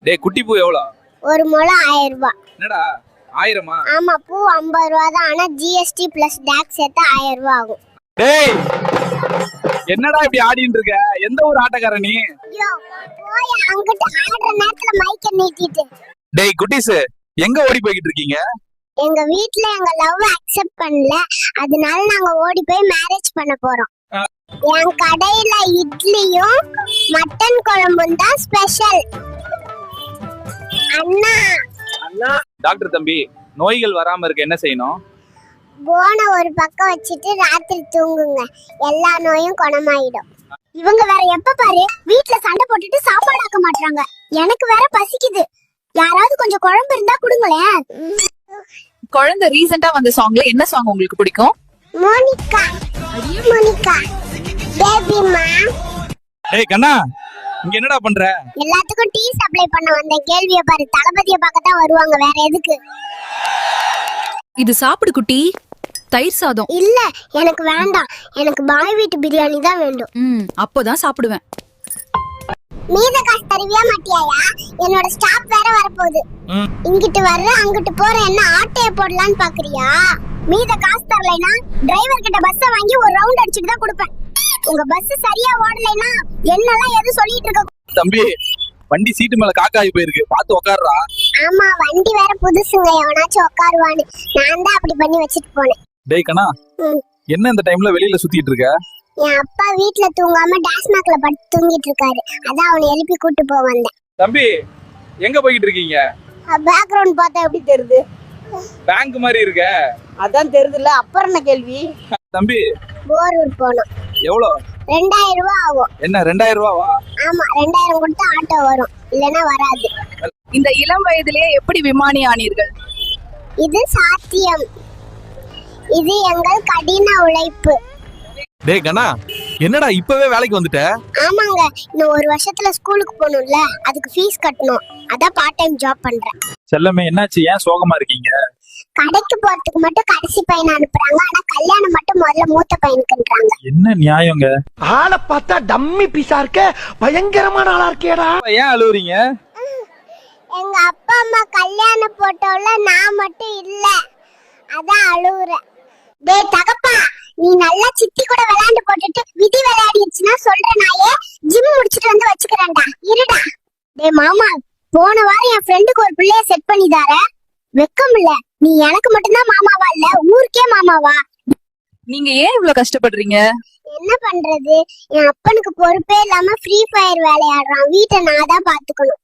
டேய் குட்டி பூ எவ்வளோ? ஒரு முழம் 1000 ரூபாய். என்னடா 1000மா? ஆமா, பூ 50 ரூபா தான். ஆனா ஜிஎஸ்டி பிளஸ் டாக்ஸ் சேர்த்து 1000 ரூபாய் ஆகும். டேய் என்னடா இப்படி ஆடிட்டு இருக்க? எந்த ஒரு ஆட்டக்கார நீ? ஐயோ, போய் அங்கிட்டு ஆடுற நேரத்துல மைக்க நீட்டிட்டு. டேய் குட்டீஸ், எங்க ஓடி போய்கிட்டு இருக்கீங்க? எங்க வீட்ல எங்க லவ் அக்செப்ட் பண்ணல, அதனால நாங்க ஓடி போய் மேரேஜ் பண்ண போறோம். என் கடையில இட்லியும் மட்டன் குழம்பும் தான் ஸ்பெஷல். அண்ணா டாக்டர் தம்பி, நோய்கள் வராம இருக்க என்ன செய்யணும்? போனை ஒரு பக்கம் வச்சுட்டு ராத்திரி தூங்குங்க, எல்லா நோயும் குணமாயிடும். இவங்க வேற எப்ப பாரு வீட்ல சண்டை போட்டுட்டு சாப்பாடு ஆக்க மாட்டாங்க. எனக்கு வேற பசிக்குது, யாராவது கொஞ்சம் குழம்பு இருந்தா கொடுங்களேன். குழந்தை ரீசெண்டா வந்த சாங்ல என்ன சாங் உங்களுக்கு பிடிக்கும்? மோனிகா மோனிகா பேபிமா. டேய் கண்ணா, இங்க என்னடா பண்ற? எல்லாத்துக்கும் டீ சப்ளை பண்ண வந்தேன். கேள்விய பாரு, தளபதியை பார்க்க தான் வருவாங்க, வேற எதுக்கு? இது சாப்பிடு குட்டி, தயிர் சாதம். இல்ல, எனக்கு வேண்டாம். எனக்கு பாய் வீட்டு பிரியாணி தான் வேண்டும். அப்போதான் சாப்பிடுவேன். மீத காசு தருவியா மாட்டியாயா? என்னோட ஸ்டாப் வேற வரப்போகுது. இங்கிட்டு வர்ற அங்கிட்டு போற, என்ன ஆட்டைய போடலான்னு பாக்குறியா? மீத காசு தரலைனா டிரைவர் கிட்ட பஸ்ஸ வாங்கி ஒரு ரவுண்ட் அடிச்சுட்டு தான் கொடுப்பேன். உங்க பஸ் சரியா ஓடலைனா என்னெல்லாம் எது சொல்லிட்டு இருக்க? தம்பி, வண்டி சீட்டு மேல காக்காயி போயிருக்கு, பாத்து உட்காருடா. ஆமா, வண்டி வேற புதுசுங்க, எவனாச்சும் உட்காருவான்னு நான் தான் அப்படி பண்ணி வச்சிட்டு போனேன். டேய் கண்ணா, என்ன இந்த டைம்ல வெளியில சுத்திட்டு இருக்க? என் அப்பா வீட்ல தூங்காம டாஸ்மாக்ல படுத்து தூங்கிட்டு இருக்காரு, அதான் அவனை எழுப்பி கூட்டு போக வந்தேன். தம்பி, எங்க போய்கிட்டு இருக்கீங்க? பேக்ரவுண்ட் பார்த்தா எப்படி தெரியுது? பேங்க் மாதிரி இருக்க. அதான் தெரியுதுல, அப்புறம் என்ன கேள்வி? தம்பி, போரூர் போனோம். எவ்வளோ? 2000 ரூபாய் ஆகும். என்ன 2000 ரூபாவா? ஆமா, 2000 கொடுத்தா ஆட்டோ வரும், இல்லனா வராது. இந்த இளம் வயதிலேயே எப்படி விமானி ஆனீர்கள்? இது சாத்தியம், இது எங்கள் கடின உழைப்பு. டேய் கண்ணா, என்னடா இப்பவே வேலைக்கு வந்துட்ட? ஆமாங்க, இன்னும் ஒரு வருஷத்துல ஸ்கூலுக்கு போகணும்ல, அதுக்கு ஃபீஸ் கட்டணும், அதான் பார்ட் டைம் ஜாப் பண்றேன். செல்லமே, என்னாச்சு? ஏன் சோகமா இருக்கீங்க? கடைக்கு போறதுக்கு மட்டும் கடைசி பையனை அனுப்புறாங்க, ஆனா கல்யாணம் மட்டும் முதல்ல மூத்த பையனுக்குன்றாங்க. என்ன நியாயங்க? ஆளை பார்த்தா டம்மி பீஸா இருக்க, பயங்கரமான ஆளா இருக்கேடா. ஏன் அழுவுறீங்க? எங்க அப்பா அம்மா கல்யாணம் போட்டோல, நான் மட்டும் இல்ல, அதான் அழுவுறேன். டேய் தகப்பா, நீ நல்லா சித்தி கூட விளையாண்டு போட்டுட்டு விதி விளையாடிடுச்சுன்னா சொல்ற, நாயே ஜிம் முடிச்சிட்டு வந்து வச்சுக்கிறேன்டா, இருடா. டேய் மாமா, போன வாரம் என் ஃப்ரெண்டுக்கு ஒரு பிள்ளைய செட் பண்ணி தார, வெக்கம் இல்ல? நீ எனக்கு மட்டும்தான் மாமாவா, இல்ல ஊருக்கே மாமாவா? நீங்க ஏன் இவ்வளவு கஷ்டப்படுறீங்க? என்ன பண்றது, என் அப்பனுக்கு பொறுப்பே இல்லாம ஃப்ரீ ஃபயர் விளையாடுறான், வீட்டை நான் தான் பாத்துக்கணும்.